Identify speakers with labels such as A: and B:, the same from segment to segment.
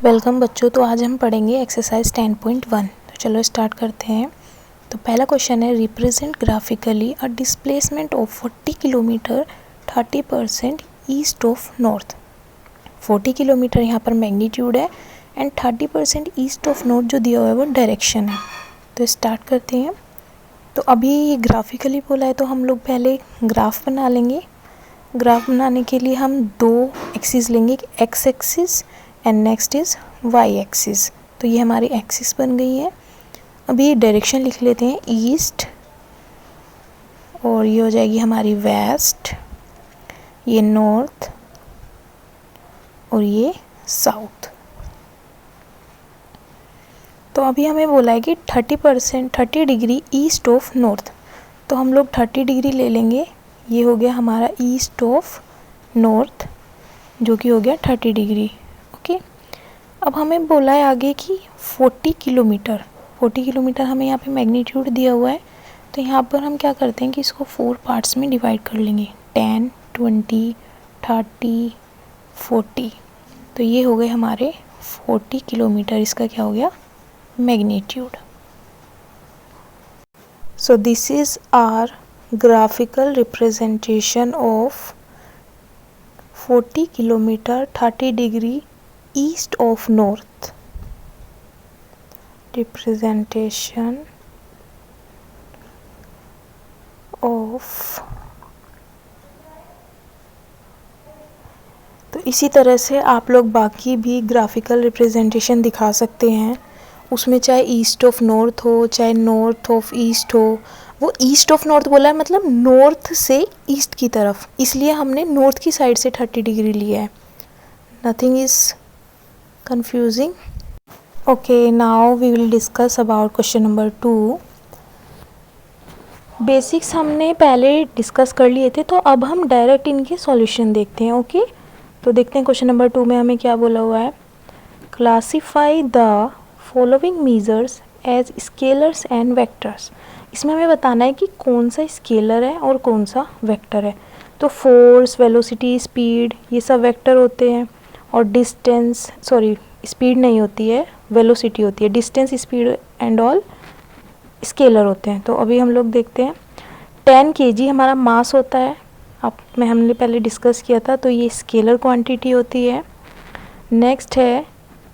A: Welcome बच्चों। तो आज हम पढ़ेंगे एक्सरसाइज 10.1। तो चलो स्टार्ट करते हैं। तो पहला क्वेश्चन है, represent graphically a displacement of 40 kilometre 30% east of north. 40 kilometre यहाँ पर मैग्नीट्यूड है एंड 30% ईस्ट ऑफ नॉर्थ जो दिया हुआ है वो डायरेक्शन है। तो स्टार्ट करते हैं। तो अभी ये ग्राफिकली बोला है तो हम लोग पहले ग्राफ बना लेंगे। ग्राफ बनाने के लिए हम दो एक्सिस लेंगे, x axis and next is why axis. तो ये हमारी एक्सिस बन गई है। अभी डायरेक्शन लिख लेते हैं ईस्ट, और ये हो जाएगी हमारी वेस्ट, ये नॉर्थ और ये साउथ। तो अभी हमें बोला है कि 30 डिग्री ईस्ट ऑफ नॉर्थ, तो हम लोग 30 डिग्री ले लेंगे। ये हो गया हमारा ईस्ट ऑफ नॉर्थ जो कि हो गया 30 डिग्री। ओके, अब हमें बोला है आगे कि 40 किलोमीटर हमें यहाँ पे मैग्नीट्यूड दिया हुआ है। तो यहाँ पर हम क्या करते हैं कि इसको 4 पार्ट्स में डिवाइड कर लेंगे, 10, 20, 30, 40। तो ये हो गए हमारे 40 किलोमीटर, इसका क्या हो गया magnitude. So this is our graphical representation of 40 kilometre 30 degree east of north. Representation of, तो इसी तरह से आप लोग बाकी भी ग्राफिकल रिप्रेजेंटेशन दिखा सकते हैं। उसमें चाहे ईस्ट ऑफ नॉर्थ हो, चाहे नॉर्थ ऑफ ईस्ट हो। वो ईस्ट ऑफ नॉर्थ बोला है मतलब नॉर्थ से ईस्ट की तरफ, इसलिए हमने नॉर्थ की साइड से 30 डिग्री लिया है। Nothing is confusing. Okay, now we will discuss about question number 2. Basics हमने पहले डिस्कस कर लिए थे, तो अब हम डायरेक्ट इनके सॉल्यूशन देखते हैं। ओके, तो देखते हैं क्वेश्चन नंबर 2 में हमें क्या बोला हुआ है। Classify the following measures as scalars and vectors. इसमें हमें बताना है कि कौन सा स्केलर है और कौन सा वेक्टर है। तो फोर्स, वेलोसिटी, स्पीड ये सब वेक्टर होते हैं, और डिस्टेंस, सॉरी स्पीड नहीं होती है, वेलोसिटी होती है। Distance, speed and all scalar होते हैं। तो अभी हम लोग देखते हैं 10 kg हमारा मास होता है, आप में हमने पहले डिस्कस किया था, तो ये स्केलर क्वांटिटी होती है। नेक्स्ट है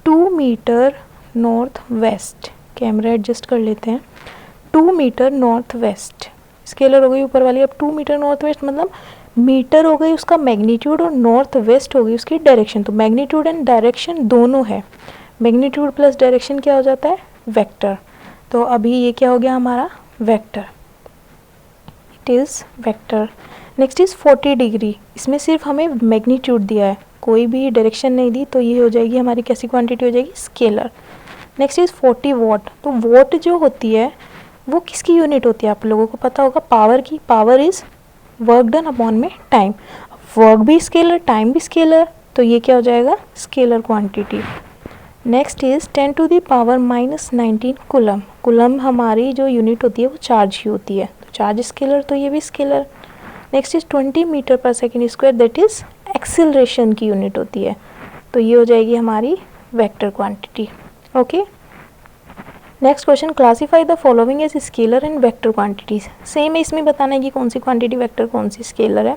A: 2 metre north west, camera adjust कर लेते हैं। 2 मीटर नॉर्थ वेस्ट स्केलर हो गई ऊपर वाली। अब 2 मीटर नॉर्थ वेस्ट मतलब मीटर हो गई उसका मैग्नीट्यूड और नॉर्थ वेस्ट हो गई उसकी डायरेक्शन। तो मैग्नीट्यूड एंड डायरेक्शन दोनों है। मैग्नीट्यूड प्लस डायरेक्शन क्या हो जाता है, वेक्टर। तो अभी ये क्या हो गया हमारा vector, it is vector. Next is 40 degree, इसमें सिर्फ हमें मैग्नीट्यूड दिया है, कोई भी डायरेक्शन नहीं दी, तो ये हो जाएगी हमारी कैसी क्वांटिटी हो जाएगी, स्केलर। Next is 40 what. तो वॉट जो होती है वो किसकी यूनिट होती है, आप लोगों को पता होगा, पावर की। Power is work done upon में टाइम। वर्क भी स्केलर, टाइम भी स्केलर, तो ये क्या हो जाएगा scalar quantity. Next is 10 to the power -19 coulomb. Coulomb हमारी जो यूनिट होती है वो चार्ज ही होती है, तो चार्ज स्केलर, तो ये भी scalar. Next is 20 metre per second square, that is acceleration की यूनिट होती है, तो ये हो जाएगी हमारी vector quantity. Okay, next question, classify the following as scalar and vector quantities. Same है, इसमें बताना है कि कौन सी क्वांटिटी वेक्टर कौन सी स्केलर है।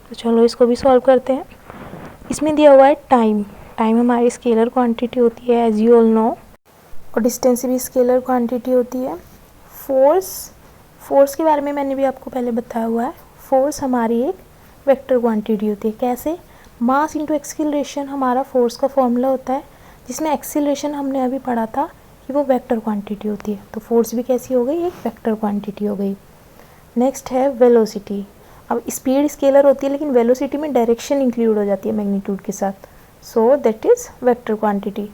A: तो चलो इसको भी सॉल्व करते हैं। इसमें दिया हुआ है टाइम। टाइम हमारी स्केलर क्वांटिटी होती है एज यू ऑल नो, और डिस्टेंस भी स्केलर क्वांटिटी होती है। फोर्स के बारे में मैंने भी आपको पहले बताया हुआ है। फोर्स हमारी एक वेक्टर क्वांटिटी होती है। कैसे, मास इंटू एक्सीलरेशन हमारा फोर्स का फॉर्मूला होता है, जिसमें एक्सीलरेशन हमने अभी पढ़ा था कि वो वेक्टर क्वांटिटी होती है। तो फोर्स भी कैसी हो गई, एक वेक्टर क्वांटिटी हो गई। नेक्स्ट है वेलोसिटी। अब स्पीड स्केलर होती है, लेकिन वेलोसिटी में डायरेक्शन इंक्लूड हो जाती है मैग्नीट्यूड के साथ, so that is vector quantity.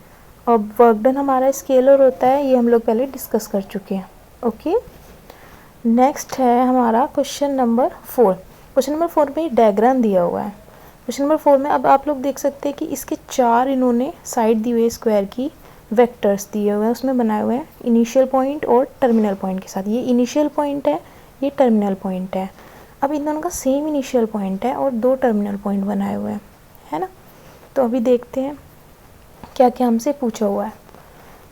A: अब वर्क डन हमारा स्केलर होता है, ये हम लोग पहले डिस्कस कर चुके हैं। ओके, नेक्स्ट है हमारा क्वेश्चन नंबर 4। क्वेश्चन नंबर 4 में डायग्राम दिया हुआ है। क्वेश्चन नंबर 4 में अब आप लोग देख सकते हैं कि इसके 4 इन्होंने साइड दी हुई है स्क्वायर की, वेक्टर्स दिए हुए हैं, उसमें बनाए हुए हैं इनिशियल पॉइंट और टर्मिनल पॉइंट के साथ। ये इनिशियल पॉइंट है, ये टर्मिनल पॉइंट है। अब इन दोनों का सेम इनिशियल पॉइंट है और 2 टर्मिनल पॉइंट बनाए हुए हैं, है ना। तो अभी देखते हैं क्या क्या हमसे पूछा हुआ है।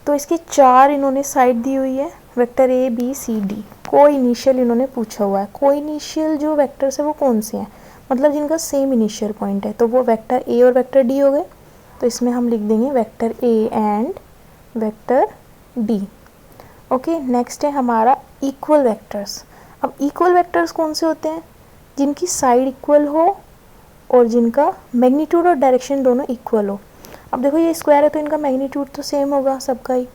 A: तो इसके 4 इन्होंने साइड दी हुई है, vector A B C D. को इनिशियल इन्होंने पूछा हुआ है। को इनिशियल जो वेक्टर्स है वो कौन से हैं, मतलब जिनका सेम इनिशियल पॉइंट है, तो वो वेक्टर ए और वेक्टर डी हो गए। तो इसमें हम लिख देंगे vector A and vector D. Okay, next है हमारा इक्वल वेक्टर्स। अब इक्वल वेक्टर्स कौन से होते हैं, जिनकी साइड इक्वल हो और जिनका मैग्नीट्यूड और डायरेक्शन दोनों इक्वल हो। अब देखो ये स्क्वायर है तो इनका मैग्नीट्यूड तो सेम होगा सबका ही।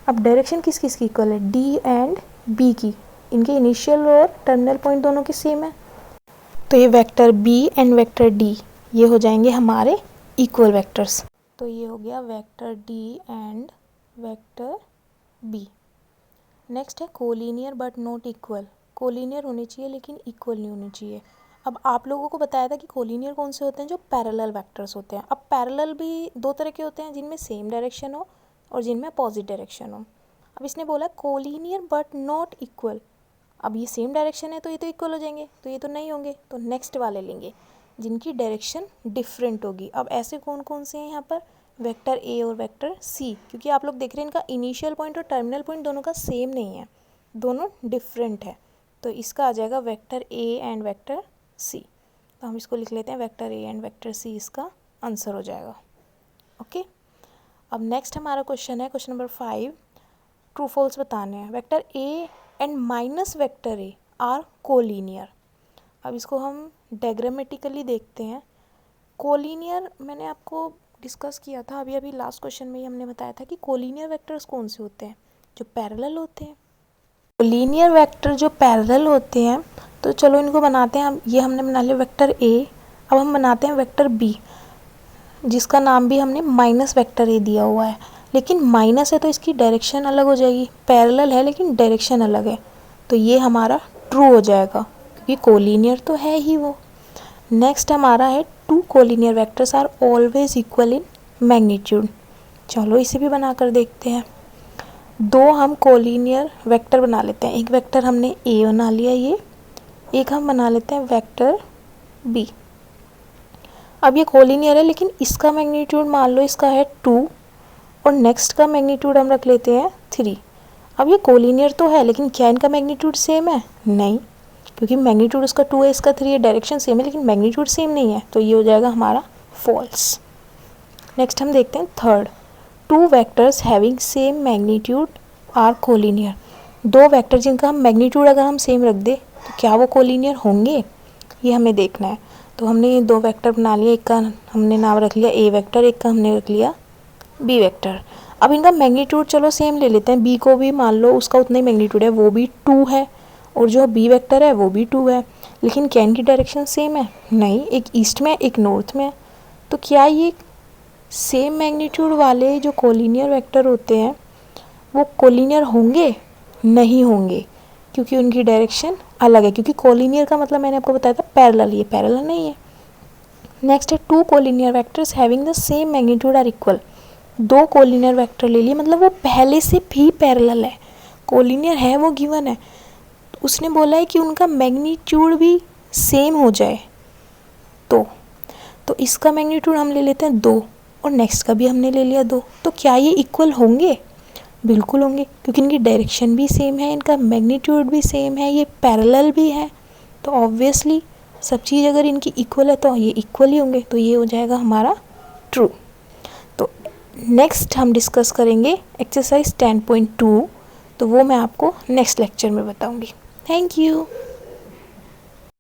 A: अब डायरेक्शन किस किस की इक्वल है, डी एंड बी की, इनके इनिशियल और टर्मिनल पॉइंट दोनों के सेम है। तो ये vector B and vector D ये हो जाएंगे हमारे इक्वल वेक्टर्स। तो ये हो गया vector D and vector B. Next है collinear but not equal. Collinear होने चाहिए लेकिन इक्वल नहीं होनी चाहिए। अब आप लोगों को बताया था कि कोलिनियर कौन से होते हैं, जो पैरेलल वेक्टर्स होते हैं। अब पैरेलल भी दो तरह के होते हैं, जिनमें सेम डायरेक्शन हो और जिनमें अपोजिट डायरेक्शन हो। अब इसने बोला कोलिनियर बट नॉट इक्वल। अब ये सेम डायरेक्शन है तो ये तो इक्वल हो जाएंगे, तो ये तो नहीं होंगे, तो नेक्स्ट वाले लेंगे जिनकी डायरेक्शन डिफरेंट होगी। अब ऐसे कौन कौन से हैं यहाँ पर, वेक्टर ए और वेक्टर सी, क्योंकि आप लोग देख रहे हैं इनका इनिशियल पॉइंट और टर्मिनल पॉइंट दोनों का सेम नहीं है, दोनों डिफरेंट है। तो इसका आ जाएगा vector A and vector C. तो हम इसको लिख लेते हैं vector A and vector C, इसका आंसर हो जाएगा। ओके, अब नेक्स्ट हमारा क्वेश्चन है क्वेश्चन नंबर 5, ट्रू फॉल्स बताने हैं। Vector A and minus vector A R collinear. अब इसको हम डायग्रामेटिकली देखते हैं। कोलिनियर मैंने आपको डिस्कस किया था अभी अभी लास्ट क्वेश्चन में ही हमने बताया था कि कोलिनियर वेक्टर्स कौन से होते हैं, जो पैरेलल होते हैं। कोलिनियर वेक्टर जो पैरेलल होते हैं, तो चलो इनको बनाते हैं। अब ये हमने बना लिया वेक्टर ए, अब हम बनाते हैं वेक्टर बी, जिसका नाम भी हमने माइनस वेक्टर ए दिया हुआ है। लेकिन माइनस है तो इसकी डायरेक्शन अलग हो जाएगी, पैरेलल है लेकिन डायरेक्शन अलग है, तो ये हमारा ट्रू हो जाएगा क्योंकि कोलिनियर तो है ही वो। नेक्स्ट हमारा है two collinear vectors are always equal in magnitude. चलो इसे भी बनाकर देखते हैं। दो हम कोलिनियर वेक्टर बना लेते हैं। एक वेक्टर हमने ए बना लिया ये, एक हम बना लेते हैं वेक्टर बी। अब ये कोलिनियर है लेकिन इसका मैग्नीट्यूड मान लो इसका है 2 और नेक्स्ट का मैग्नीट्यूड हम रख लेते हैं 3। अब ये कोलिनियर तो है लेकिन क्या इनका मैग्नीट्यूड सेम है, नहीं, क्योंकि मैग्नीट्यूड उसका 2 है इसका 3 है, डायरेक्शन सेम है लेकिन मैग्नीट्यूड सेम नहीं है, तो ये हो जाएगा हमारा फॉल्स। नेक्स्ट हम देखते हैं third, two vectors having same magnitude are collinear. दो वेक्टर जिनका हम मैग्नीट्यूड अगर हम सेम रख दे तो क्या वो कोलिनियर होंगे, ये हमें देखना है। तो हमने ये दो वेक्टर बना लिए, एक का हमने नाम रख लिया ए वेक्टर, एक का हमने रख लिया बी वेक्टर। अब इनका मैग्नीट्यूड चलो सेम ले लेते हैं, बी को भी मान लो उसका उतना ही मैग्नीट्यूड है, वो भी 2 है, और जो बी वेक्टर है वो भी 2 है, लेकिन क्या इनकी डायरेक्शन सेम है, नहीं, एक ईस्ट में एक नॉर्थ में है। तो क्या ये सेम मैग्नीट्यूड वाले जो कोलिनियर वेक्टर होते हैं वो कोलिनियर होंगे, नहीं होंगे, क्योंकि उनकी डायरेक्शन अलग है, क्योंकि कोलिनियर का मतलब मैंने आपको बताया था पैरेलल, ये पैरेलल नहीं है। नेक्स्ट है two collinear vectors having the same magnitude are equal. दो कोलिनियर वेक्टर ले लिए, मतलब वो पहले से भी पैरेलल है, कोलिनियर है वो गिवन है, उसने बोला है कि उनका मैग्नीट्यूड भी सेम हो जाए। तो इसका मैग्नीट्यूड हम ले लेते हैं 2 और नेक्स्ट का भी हमने ले लिया 2। तो क्या ये इक्वल होंगे, बिल्कुल होंगे, क्योंकि इनकी डायरेक्शन भी सेम है, इनका मैग्नीट्यूड भी सेम है, ये पैरेलल भी है, तो ऑब्वियसली सब चीज़ अगर इनकी इक्वल है तो ये इक्वल ही होंगे, तो ये हो जाएगा हमारा ट्रू। तो नेक्स्ट हम डिस्कस करेंगे एक्सरसाइज 10.2, तो वो मैं आपको नेक्स्ट लेक्चर में बताऊंगी। Thank you.